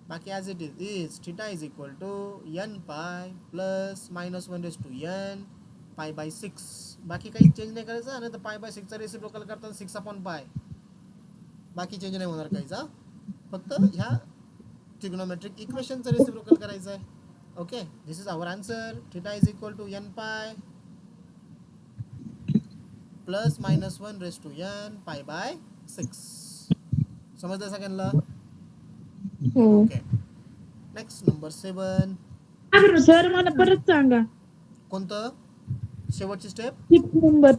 बाकी as it is theta is equal to n pi plus -1 raise to n pi by 6. बाकी काही चेंज नाही करायचं. आणि तर पाय बाय 6 चा रेसिप्रोकल करताना 6/π. बाकी चेंज नाही होणार काहीच. फक्त ह्या ट्रिग्नोमेट्रिक इक्वेशनचं रेसिप्रोकल करायचं आहे. Okay, this is our answer. Theta is equal to n pi plus -1 raise to n pi by 6. समजलं सगळ्यांना? Okay, next number 7. सर मला परत सांगा कोणतं? शेवटची स्टेप. 6 नंबर.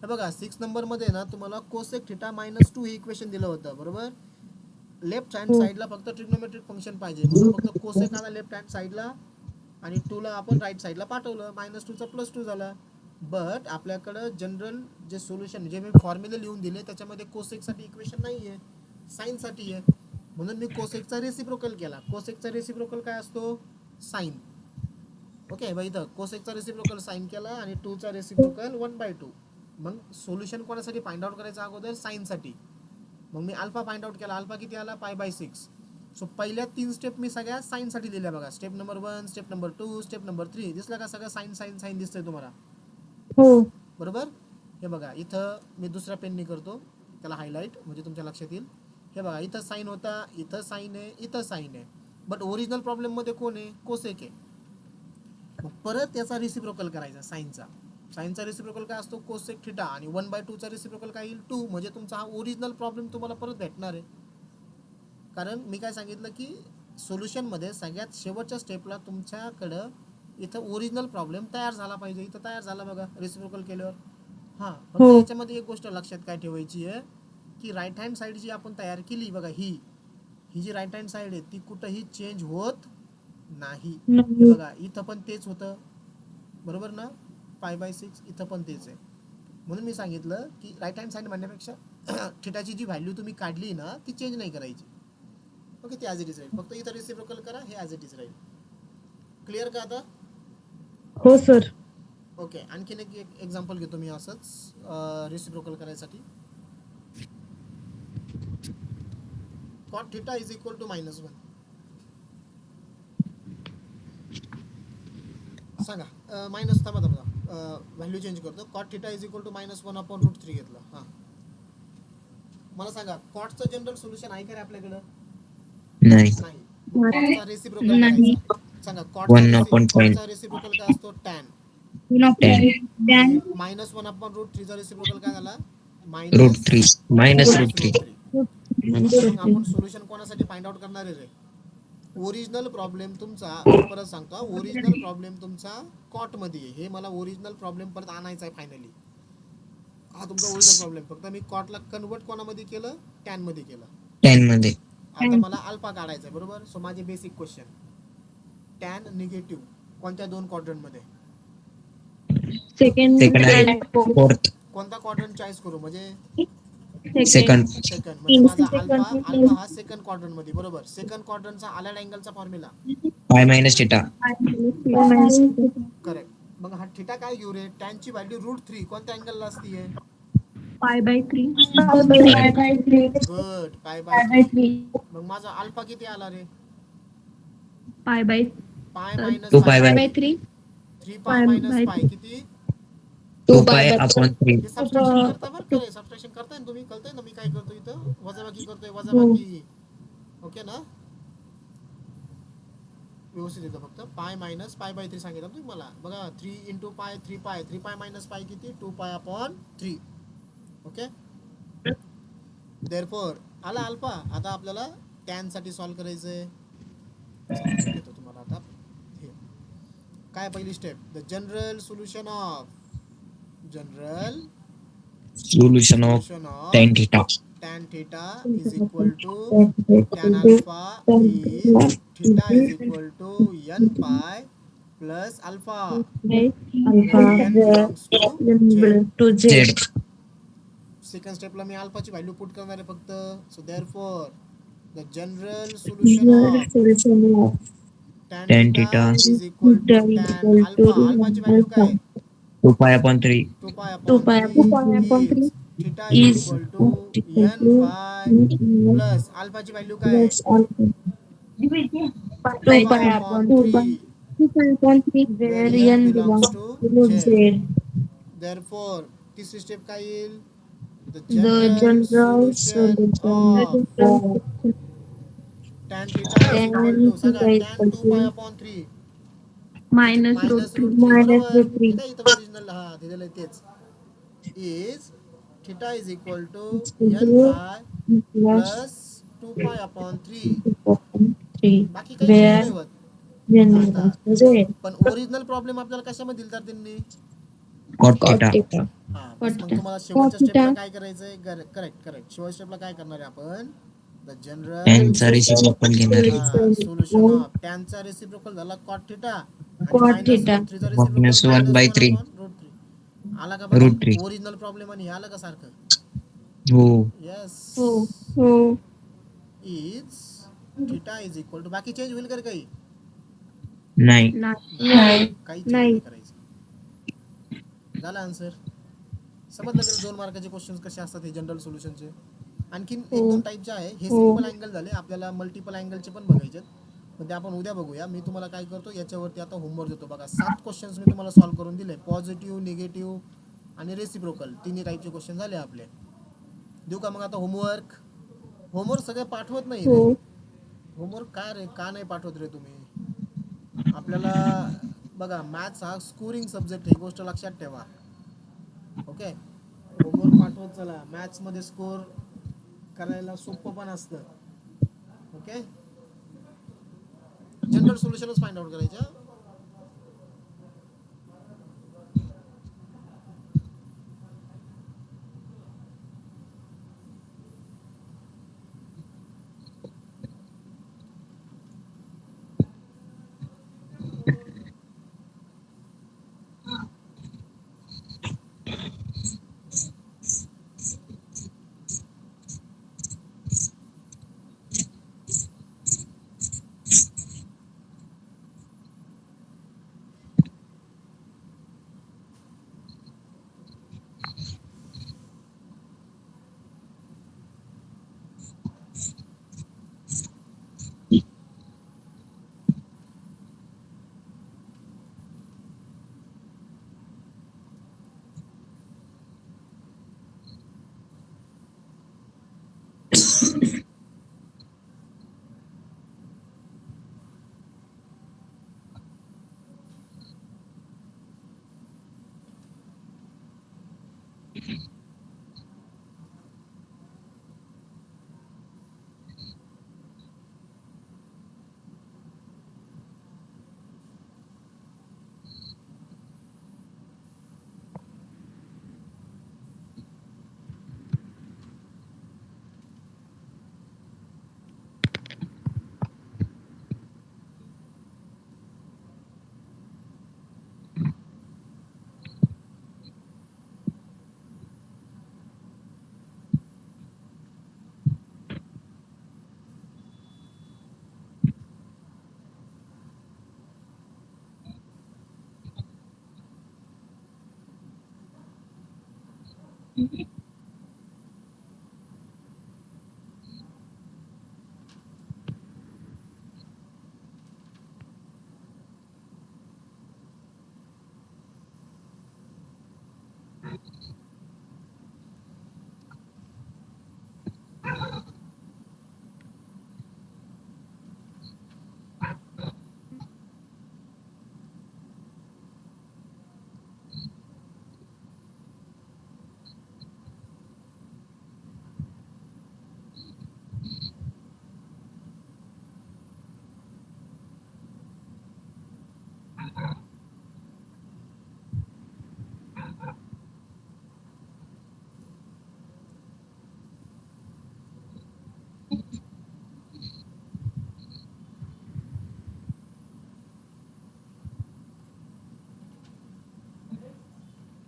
हे बघा, 6 नंबर मध्ये ना तुम्हाला कोसेक थीटा -2 हे इक्वेशन दिलं होतं, बरोबर. लेफ्ट हँड साईडला फक्त ट्रिग्नोमेट्रिक फंक्शन पाहिजे, म्हणून फक्त कोसेक आला लेफ्ट हँड साईडला आणि 2 ला आपण राईट साईडला पाठवलं. -2 चा +2 झाला. बट आपल्याकडं जनरल जे सोल्युशन जे मी फॉर्म्युले लिहून दिले त्याच्यामध्ये कोसेकसाठी इक्वेशन नाही आहे, साईनसाठी आहे. म्हणून मी कोसेकचा रेसिप्रोकल केला. कोसेकचा रेसिप्रोकल काय असतो? साइन. ओके, बाई इथं कोसेकचा रेसिप्रोकल साइन केला आणि 2 चा रेसिप्रोकल 1/2. मग सोल्युशन कोणासाठी फाइंड आउट करायचं अगोदर? साइनसाठी. मग मी अल्फा फाइंड आउट केला. अल्फा किती आला? π/6. सो पहिल्या 3 स्टेप मी सगळ्या साइनसाठी दिल्या बघा. Step number 1, step number 2, step number 3. दिसला का सगळं साइन साइन साइन दिसतंय तुम्हाला? हो. बरोबर. हे बघा, इथं मी दुसऱ्या पेननी करतो, त्याला हायलाइट म्हणजे तुमच्या लक्षात येईल. हे बघा, इथं साइन होता, इथं साइन आहे, इथं साइन आहे. बट ओरिजिनल प्रॉब्लेम मध्ये कोण आहे? कोसेक आहे. मग परत याचा रेसिप्रोकल करायचा साइनचा. साइनचा रेसिप्रोकल काय असतो? Cosec theta. आणि 1/2 चा रेसिप्रोकल काय येईल? 2. म्हणजे तुमचा हा ओरिजिनल प्रॉब्लेम तुम्हाला परत भेटणार आहे. कारण मी काय सांगितलं की सोल्युशन मध्ये सगळ्यात शेवटच्या स्टेपला तुमच्याकडं इथं ओरिजिनल प्रॉब्लेम तयार झाला पाहिजे. इथं तयार झाला बघा रेसिप्रोकल केल्यावर. हां, फक्त याच्यामध्ये एक गोष्ट लक्षात काय ठेवायची आहे की राईट हँड साईड जी आपण तयार केली बघा, ही जी राईट हँड साईड आहे ती कुठंही चेंज होत नाही. बघा, इथं पण तेच होतं, बरोबर ना? π/6 इथं पण तेच आहे. म्हणून मी सांगितलं की राईट हँड साईड म्हणण्यापेक्षा थिटाची जी व्हॅल्यू तुम्ही काढली ना ती चेंज नाही करायची. ओके, ती ॲज इट इज राहील. फक्त इथं रेसिप्रोकल करा, हे ॲज इट इज राहील. क्लिअर का आता? हो सर. ओके, आणखीन एक एक्झाम्पल घेतो मी असंच रेसिप्रोकल करायसाठी. Cot theta is equal to -1. सांगा मायनस, थांबा व्हॅल्यू चेंज करतो. Cot theta is equal to -1/√3 घेतलं. हां, मला सांगा कॉटचं जनरल सोल्युशन आहे का रे आपल्याकडं? नाही. नाही. कॉटचा रेसिप्रोकल नाही. करायचा. सांगा 1/point. कॉटचा रेसिप्रोकल काय असतो? टॅन. 10 Then -1/√3 चा रेसिप्रोकल काय झाला? √3 -√3. मग आपण सोल्युशन कोणासाठी फाइंड आउट करणार आहे रे? ओरिजिनल प्रॉब्लेम तुमचा, मी परत सांगतो, ओरिजिनल प्रॉब्लेम तुमचा कॉट मध्ये आहे. हे मला ओरिजिनल प्रॉब्लेम परत आणायचा आहे फायनली. हा तुमचा ओरिजिनल प्रॉब्लेम. फक्त मी कॉटला कन्वर्ट कोणामध्ये केलं? टॅन मध्ये केलं. 10 मध्ये. आता मला अल्फा काढायचा आहे, बरोबर. सो माझे बेसिक क्वेश्चन, टॅन निगेटिव्ह कोणत्या दोन क्वाड्रंट मध्ये? सेकंड सेकंड आणि फोर्थ. कोणता क्वाड्रंट चॉईस करू? म्हणजे सेकंड. सेकंड. म्हणजे माझा अल्फा हा सेकंड क्वाड्रंट मध्ये, बरोबर. सेकंड क्वाड्रंटचा अलाइड अँगलचा formula pi minus theta. Correct. मग हा थिटा काय घेऊ रे? टॅन ची व्हॅल्यू √3 कोणत्या अँगलला असते? π/3. गुड, π/3. मग माझा अल्फा किती आला रे? पाय मायनस 2 पाय. पाय 3. 3 पाय मायनस पाय किती? 2 पाय अपॉन 3. हे सबस्ट्रॅक्शन करता बरं का रे, सबस्ट्रॅक्शन करताय ना तुम्ही, कळतंय ना मी काय करतो इथं? वजाबाकी करतोय, वजाबाकी. ओके ना? व्यवस्थित येतं. फक्त पाय मायनस π/3 सांगितलं तुम्ही मला. बघा 3 × पाय 3 पाय, 3 पाय मायनस पाय किती? 2 पाय अपॉन 3. ओके, देअरफॉर आला अल्फा. आता आपल्याला टॅन साठी सॉल्व्ह करायचंय. चला घेतो तुम्हाला आता. हे काय पहिली step? The general solution of Solution of tan theta. tan theta is equal to tan alpha is theta is equal to n pi plus alpha. n belongs to z. Z. Second स्टेपला मी अल्फाची व्हॅल्यू पुट करणार आहे फक्त. So therefore the general solution of tan Tan theta theta is equal to tan alpha. अल्फाची व्हॅल्यू काय? 2 pi upon 3. 2 pi upon 3 is theta is equal to n pi plus अल्फाची व्हॅल्यू काय? 2 pi upon 3 where n belongs to z. Therefore तिसरी स्टेप काय येईल? The general solution of tan theta is equal to, सांगा, tan 2 pi upon 3 -√3, बरोबर. हे काय इथं ओरिजिनल, हा दिलेलं आहे तेच, is theta is equal to n pi plus 2 pi upon 3. बाकी काही चेंज नाही होत. आता पण ओरिजिनल प्रॉब्लेम आपल्याला कशामध्ये दिलता त्यांनी? Cot theta. हा, बस मग तुम्हाला शेवटच्या स्टेपला काय करायचंय? करेक्ट. शेवटच्या स्टेपला काय करणार आहे आपण? द जनरल Tan चा रेसिप्रोकल घेणार आहे. सोल्युशन ऑफ टॅनचा रेसिप्रोकल झाला कॉट थिटा आणि -√3 चा रेसिप्रोकल -1/3. -1/√3. आला का बघा? √3. ओरिजिनल प्रॉब्लेम आणि हे आलं का सारखं? हो. यस. हो. Is theta is equal to, बाकी चेंज होईल का रे काही? नाही. काही चेंज नाही करायचं. झाला आन्सर. समजलं का 2 मार्काचे क्वेश्चन्स कसे असतात हे जनरल सोल्युशनचे? आणखीन 1-2 टाईपचे आहे. हे सिंपल अँगल झाले. आपल्याला मल्टिपल अँगलचे पण बघायचे, पण ते आपण उद्या बघूया. मी तुम्हाला काय करतो, याच्यावरती आता होमवर्क देतो. बघा 7 क्वेश्चन्स मी तुम्हाला सॉल्व्ह करून दिले. पॉझिटिव्ह, निगेटिव्ह आणि रेसिप्रोकल तिन्ही टाईपचे क्वेश्चन झाले आपले. देऊ का मग आता होमवर्क सगळे पाठवत नाही रे. होमवर्क काय रे, का नाही पाठवत रे तुम्ही? आपल्याला बघा मॅथ्स हा स्कोरिंग सब्जेक्ट, ही गोष्ट लक्षात ठेवा. ओके, होमवर्क पाठवत चला. मॅथ्स मध्ये स्कोर करायला सोपं पण असतं. ओके, जनरल सोल्युशनच फाइंड आउट करायचं.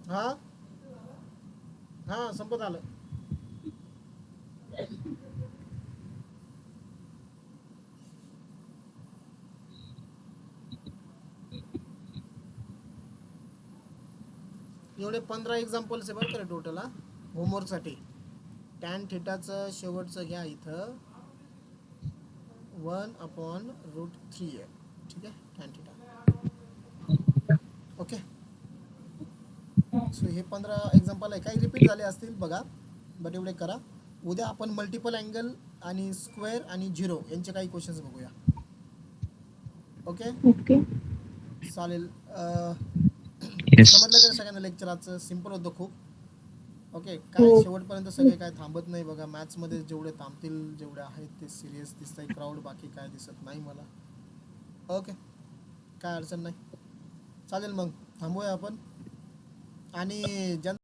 हा हा संपत आलं. एवढे 15 एक्झाम्पल्स आहे बरं का टोटल. हा होमवर्कसाठी टॅन थिटाचं शेवटचं घ्या इथं 1/√3 आहे. ठीक आहे टॅन थिटा. ओके सो हे 15 एक्झाम्पल आहे. काही रिपीट झाले असतील बघा बट एवढे करा. उद्या आपण मल्टिपल अँगल आणि स्क्वेअर आणि झिरो यांचे काही क्वेश्चन्स बघूया. Okay okay. चालेल. येस. समजलं का सगळ्यांना लेक्चर आजचं? सिम्पल होतं खूप. ओके काय हो. शेवटपर्यंत सगळे काय थांबत नाही बघा. मॅथ्समध्ये जेवढे थांबतील जेवढे आहेत ते सिरियस दिसतंय क्राऊड, बाकी काय दिसत नाही मला. ओके काय अडचण नाही. चालेल मग थांबूया आपण. आणि ज्यांचं